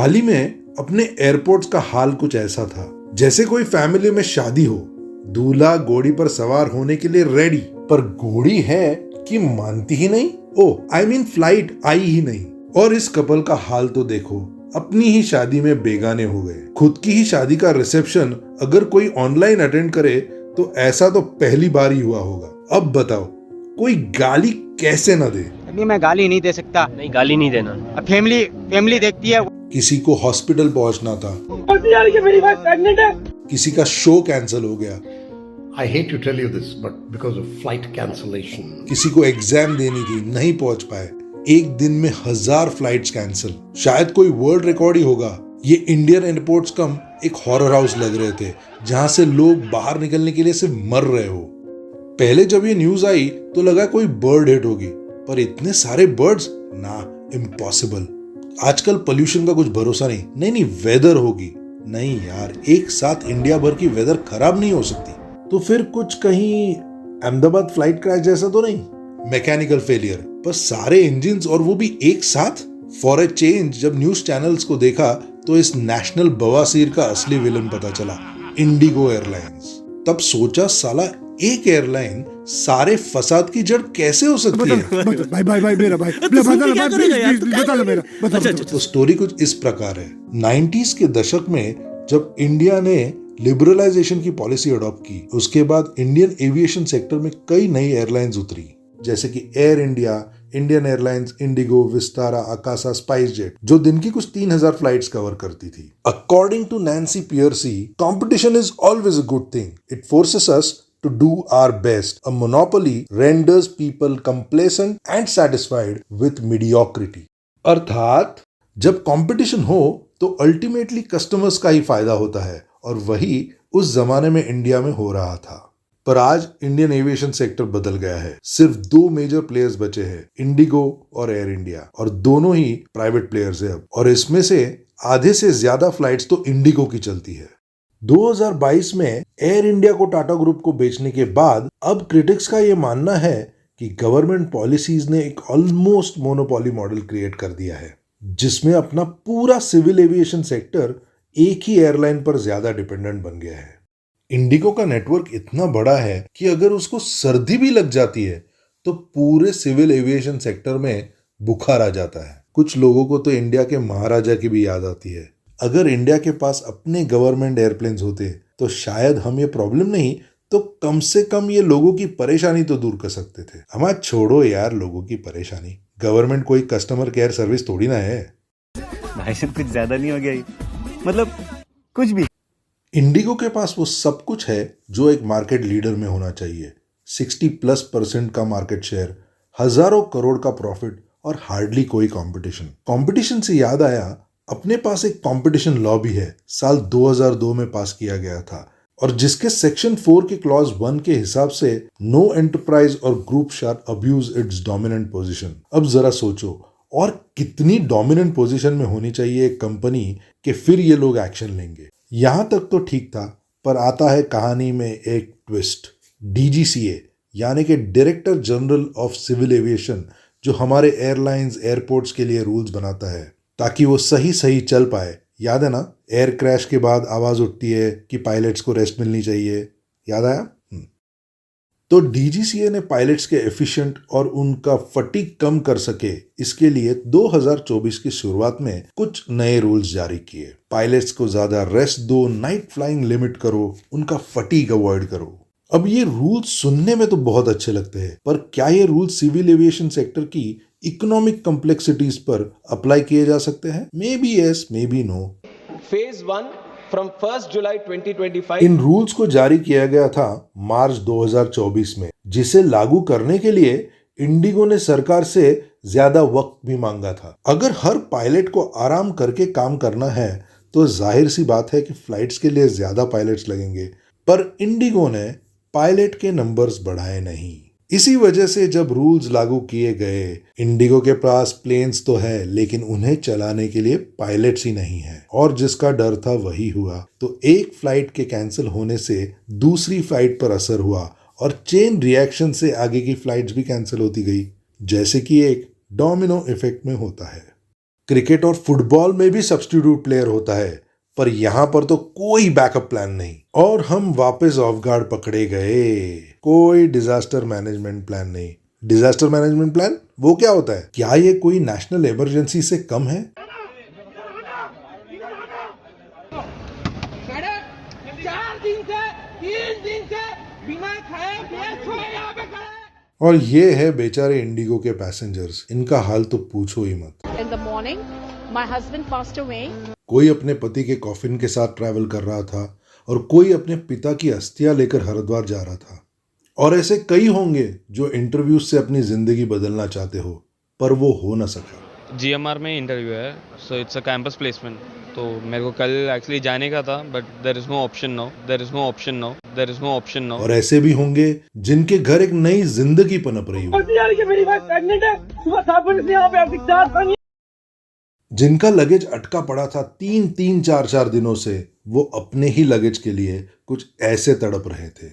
हाल ही में अपने एयरपोर्ट्स का हाल कुछ ऐसा था जैसे कोई फैमिली में शादी हो, दूल्हा घोड़ी पर सवार होने के लिए रेडी, पर घोड़ी है कि मानती ही नहीं। फ्लाइट आई ही नहीं। और इस कपल का हाल तो देखो, अपनी ही शादी में बेगाने हो गए। खुद की ही शादी का रिसेप्शन अगर कोई ऑनलाइन अटेंड करे तो ऐसा तो पहली बार ही हुआ होगा। अब बताओ, कोई गाली कैसे न दे? अभी मैं गाली नहीं दे सकता। नहीं, गाली नहीं देना। अब फैमिली देखती है। किसी को हॉस्पिटल पहुंचना था, मेरी बात प्रेग्नेंट है। किसी का शो कैंसिल हो गया, I hate to tell you this, but because of flight cancellation. किसी को एग्जाम देनी थी, नहीं पहुंच पाए। एक दिन में 1000 फ्लाइट्स कैंसिल। शायद कोई वर्ल्ड रिकॉर्ड ही होगा। ये इंडियन एयरपोर्ट्स कम एक हॉरर हाउस लग रहे थे, जहां से लोग बाहर निकलने के लिए सिर्फ मर रहे हो। पहले जब ये न्यूज आई तो लगा कोई बर्ड हिट होगी, पर इतने सारे बर्ड्स ना, इम्पॉसिबल। आजकल पोल्यूशन का कुछ भरोसा नहीं। नहीं, वेदर होगी। नहीं यार, एक साथ इंडिया भर की वेदर खराब नहीं हो सकती। तो फिर कुछ कहीं अहमदाबाद फ्लाइट क्रैश जैसा तो नहीं? मैकेनिकल फेलियर, पर सारे इंजिन्स और वो भी एक साथ? फॉर ए चेंज जब न्यूज चैनल्स को देखा तो इस नेशनल बवासीर का असली विलन पता चला, इंडिगो एयरलाइंस। तब सोचा, साला एक एयरलाइन सारे फसाद की जड़ कैसे हो सकती है? तो स्टोरी कुछ इस प्रकार है। 90s के दशक में जब इंडिया ने लिबरलाइजेशन की पॉलिसी अडॉप्ट की, उसके बाद इंडियन एविएशन सेक्टर में कई नई एयरलाइंस उतरी, जैसे कि एयर इंडिया, इंडियन एयरलाइंस, इंडिगो, विस्तारा, आकाशा, स्पाइस जेट, जो दिन की कुछ 3000 फ्लाइट्स कवर करती थी। According to Nancy Pearcey, competition is always a good thing. It forces us to do our best. A monopoly renders people complacent and satisfied with mediocrity. अर्थात जब कंपटीशन हो तो अल्टीमेटली कस्टमर्स का ही फायदा होता है, और वही उस जमाने में इंडिया में हो रहा था। पर आज इंडियन एविएशन सेक्टर बदल गया है। सिर्फ 2 मेजर प्लेयर्स बचे हैं, इंडिगो और एयर इंडिया, और दोनों ही प्राइवेट प्लेयर्स हैं अब। और इसमें से आधे से ज्यादा फ्लाइट्स तो इंडिगो की चलती है। 2022 में एयर इंडिया को टाटा ग्रुप को बेचने के बाद अब क्रिटिक्स का यह मानना है कि गवर्नमेंट पॉलिसीज ने एक ऑलमोस्ट मोनोपोली मॉडल क्रिएट कर दिया है, जिसमें अपना पूरा सिविल एविएशन सेक्टर एक ही एयरलाइन पर ज्यादा डिपेंडेंट बन गया है। इंडिगो का नेटवर्क इतना बड़ा है कि अगर उसको सर्दी भी लग जाती है तो पूरे सिविल एविएशन सेक्टर में बुखार आ जाता है। कुछ लोगों को तो इंडिया के महाराजा की भी याद आती है। अगर इंडिया के पास अपने गवर्नमेंट एयरप्लेन्स होते तो शायद हम ये प्रॉब्लम नहीं तो कम से कम ये लोगों की परेशानी तो दूर कर सकते थे। हमारा छोड़ो यार लोगों की परेशानी, गवर्नमेंट कोई कस्टमर केयर सर्विस थोड़ी ना है। भाई साहब कुछ ज्यादा नहीं हो गया ये? मतलब कुछ भी। इंडिगो के पास वो सब कुछ है जो एक मार्केट लीडर में होना चाहिए। 60+% का मार्केट शेयर, हजारों करोड़ का प्रॉफिट और हार्डली कोई कंपटीशन से याद आया, अपने पास एक कंपटीशन लॉ भी है, साल 2002 में पास किया गया था, और जिसके सेक्शन 4 के क्लॉज 1 के हिसाब से नो एंटरप्राइज और group shall abuse its dominant position. अब जरा सोचो, और कितनी डोमिनेंट पोजीशन में होनी चाहिए एक कंपनी कि फिर ये लोग एक्शन लेंगे। यहां तक तो ठीक था, पर आता है कहानी में एक ट्विस्ट। DGCA यानी कि director general of civil aviation, जो हमारे एयरलाइंस, एयरपोर्ट्स के लिए रूल्स बनाता है ताकि वो सही चल पाए। याद है ना, एयर क्रैश के बाद आवाज उठती है कि पायलट्स को रेस्ट मिलनी चाहिए, याद आया? तो DGCA ने पायलट्स के एफिशिएंट और उनका फटीग कम कर सके, इसके लिए 2024 की शुरुआत में कुछ नए रूल्स जारी किए। पायलट्स को ज्यादा रेस्ट दो, नाइट फ्लाइंग लिमिट करो, उनका फटीग अवॉइड करो। अब ये रूल्स सुनने में तो बहुत अच्छे लगते हैं, पर क्या ये रूल्स सिविल एविएशन सेक्टर की इकोनॉमिक कॉम्प्लेक्सिटीज पर अप्लाई किए जा सकते हैं? May be yes, may be no. Phase 1 from 1 July 2025। इन रूल्स को जारी किया गया था मार्च 2024 में, जिसे लागू करने के लिए इंडिगो ने सरकार से ज्यादा वक्त भी मांगा था। अगर हर पायलट को आराम करके काम करना है तो जाहिर सी बात है कि फ्लाइट्स के लिए ज्यादा पायलट्स लगेंगे, पर इंडिगो ने पायलट के नंबर्स बढ़ाए नहीं। इसी वजह से जब रूल्स लागू किए गए, इंडिगो के पास प्लेन्स तो है लेकिन उन्हें चलाने के लिए पायलट्स ही नहीं है, और जिसका डर था वही हुआ। तो एक फ्लाइट के कैंसिल होने से दूसरी फ्लाइट पर असर हुआ, और चेन रिएक्शन से आगे की फ्लाइट्स भी कैंसिल होती गई, जैसे कि एक डोमिनो इफेक्ट में होता है। क्रिकेट और फुटबॉल में भी सब्स्टिट्यूट प्लेयर होता है, पर यहां पर तो कोई बैकअप प्लान नहीं और हम वापस ऑफ गार्ड पकड़े गए। कोई डिजास्टर मैनेजमेंट प्लान नहीं। डिजास्टर मैनेजमेंट प्लान वो क्या होता है? क्या ये कोई नेशनल इमरजेंसी से कम है? और ये है बेचारे इंडिगो के पैसेंजर्स, इनका हाल तो पूछो ही मत। In the morning, my husband passed away. कोई अपने पति के कॉफिन के साथ ट्रैवल कर रहा था और कोई अपने पिता की अस्थियां लेकर हरिद्वार जा रहा था। और ऐसे कई होंगे जो इंटरव्यूज से अपनी जिंदगी बदलना चाहते हो, पर वो हो ना सका। GMR में इंटरव्यू है, so it's a campus placement. तो मेरे को कल एक्चुअली जाने का था, but there is no option now. और ऐसे भी होंगे जिनके घर एक नई जिंदगी पनप रही हो, मेरी वाइफ प्रेग्नेंट है, सुबह 7 बजे से यहाँ पे आप दिखता है। जिनका लगेज अटका पड़ा था 3-4 दिनों से, वो अपने ही लगेज के लिए कुछ ऐसे तड़प रहे थे।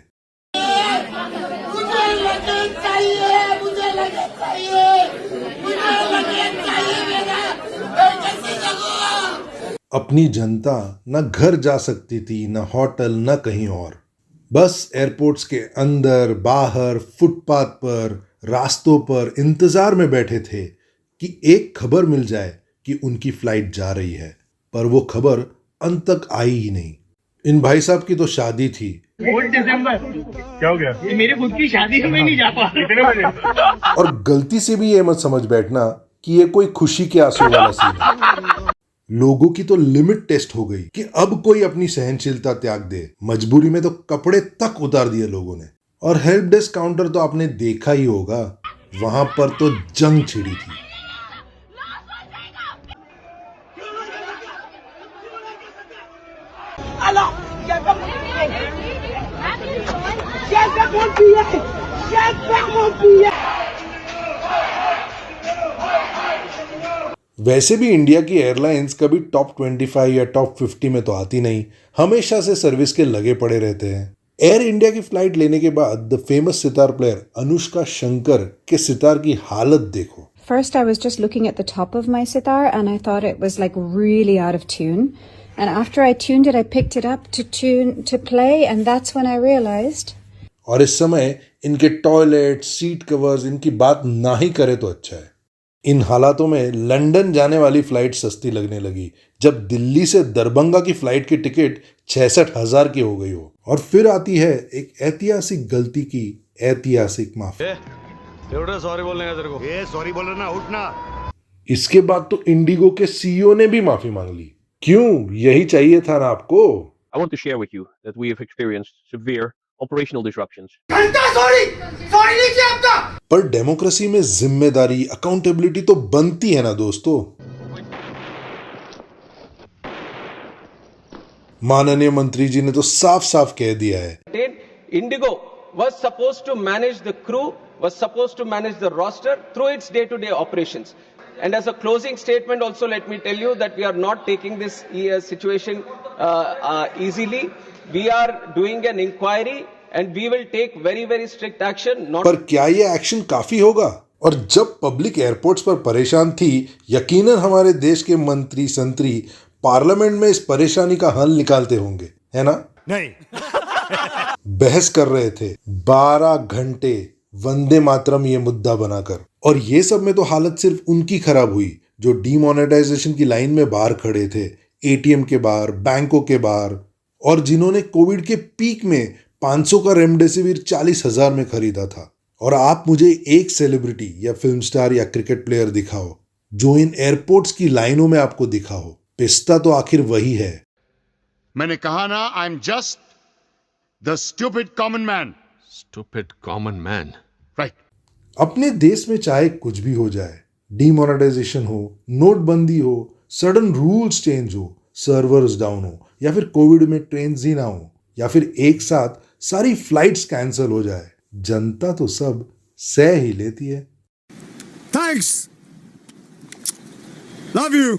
अपनी जनता न घर जा सकती थी, न होटल, न कहीं और। बस एयरपोर्ट्स के अंदर बाहर फुटपाथ पर रास्तों पर इंतजार में बैठे थे कि एक खबर मिल जाए कि उनकी फ्लाइट जा रही है, पर वो खबर अंत तक आई ही नहीं। इन भाई साहब की तो शादी थी। 4 दिसंबर क्या हो गया? ये मेरी खुद की शादी में नहीं जा पा रहा। और गलती से भी ये मत समझ बैठना कि ये कोई खुशी के आंसू वाला सीन है। लोगों की तो लिमिट टेस्ट हो गई कि अब कोई अपनी सहनशीलता त्याग दे। मजबूरी में तो कपड़े तक उतार दिए लोगों ने। और हेल्प डेस्क काउंटर तो आपने देखा ही होगा, वहां पर तो जंग छिड़ी थी। वैसे भी इंडिया की एयरलाइंस कभी टॉप 25 या टॉप 50 में तो आती नहीं, हमेशा से सर्विस के लगे पड़े रहते हैं। एयर इंडिया की फ्लाइट लेने के बाद the famous sitar player Anushka Shankar के सितार की हालत देखो। First, I was just looking at the top of my sitar and I thought it was like really out of tune. And after I tuned it, I picked it up to play, and that's when I realized. और इस समय इनके toilet, seat covers, इनकी बात ना ही करे तो अच्छा है। इन हालातों में लंदन जाने वाली फ्लाइट सस्ती लगने लगी, जब दिल्ली से दरभंगा की फ्लाइट की टिकट 66,000 की हो गई हो। और फिर आती है एक ऐतिहासिक गलती की ऐतिहासिक माफी। सॉरी बोलने का तेरे को। ए सॉरी बोल रहा ना, उठना। इसके बाद तो इंडिगो के सीईओ ने भी माफी मांग ली। क्यों? यही चाहिए था ना आपको। I want to share with you that we have experienced severe operational disruptions. पर डेमोक्रेसी में जिम्मेदारी, अकाउंटेबिलिटी तो बनती है ना दोस्तों। माननीय मंत्री जी ने तो साफ साफ कह दिया है, Indigo was supposed to manage the crew, was supposed to manage the roster through its day-to-day operations. And as a closing statement also, let me tell you that we are not taking this situation easily. We are doing an inquiry and we will take very, very strict action. पर क्या ये action काफी होगा? और जब public airports पर परेशान थी, यकीनन हमारे देश के मंत्री संतरी पार्लियामेंट में इस परेशानी का हल निकालते होंगे, है ना? नहीं। बहस कर रहे थे 12 घंटे वंदे मातरम ये मुद्दा बनाकर। और ये सब में तो हालत सिर्फ उनकी खराब हुई जो डीमोनेटाइजेशन की लाइन में बाहर खड़े थे, एटीएम के बाहर, बैंकों के बाहर, और जिन्होंने कोविड के पीक में 500 का रेमडेसिविर 40,000 में खरीदा था। और आप मुझे एक सेलिब्रिटी या फिल्म स्टार या क्रिकेट प्लेयर दिखाओ जो इन एयरपोर्ट्स की लाइनों में आपको दिखा हो। पिस्ता तो आखिर वही है। मैंने कहा ना, I am just the stupid common man. Stupid common man. Right. अपने देश में चाहे कुछ भी हो जाए, डीमोनेटाइजेशन हो, नोटबंदी हो, सडन रूल्स चेंज हो, सर्वर्स डाउन हो, या फिर कोविड में ट्रेन ही ना हो, या फिर एक साथ सारी फ्लाइट्स कैंसिल हो जाए, जनता तो सब सह ही लेती है। Thanks, love you.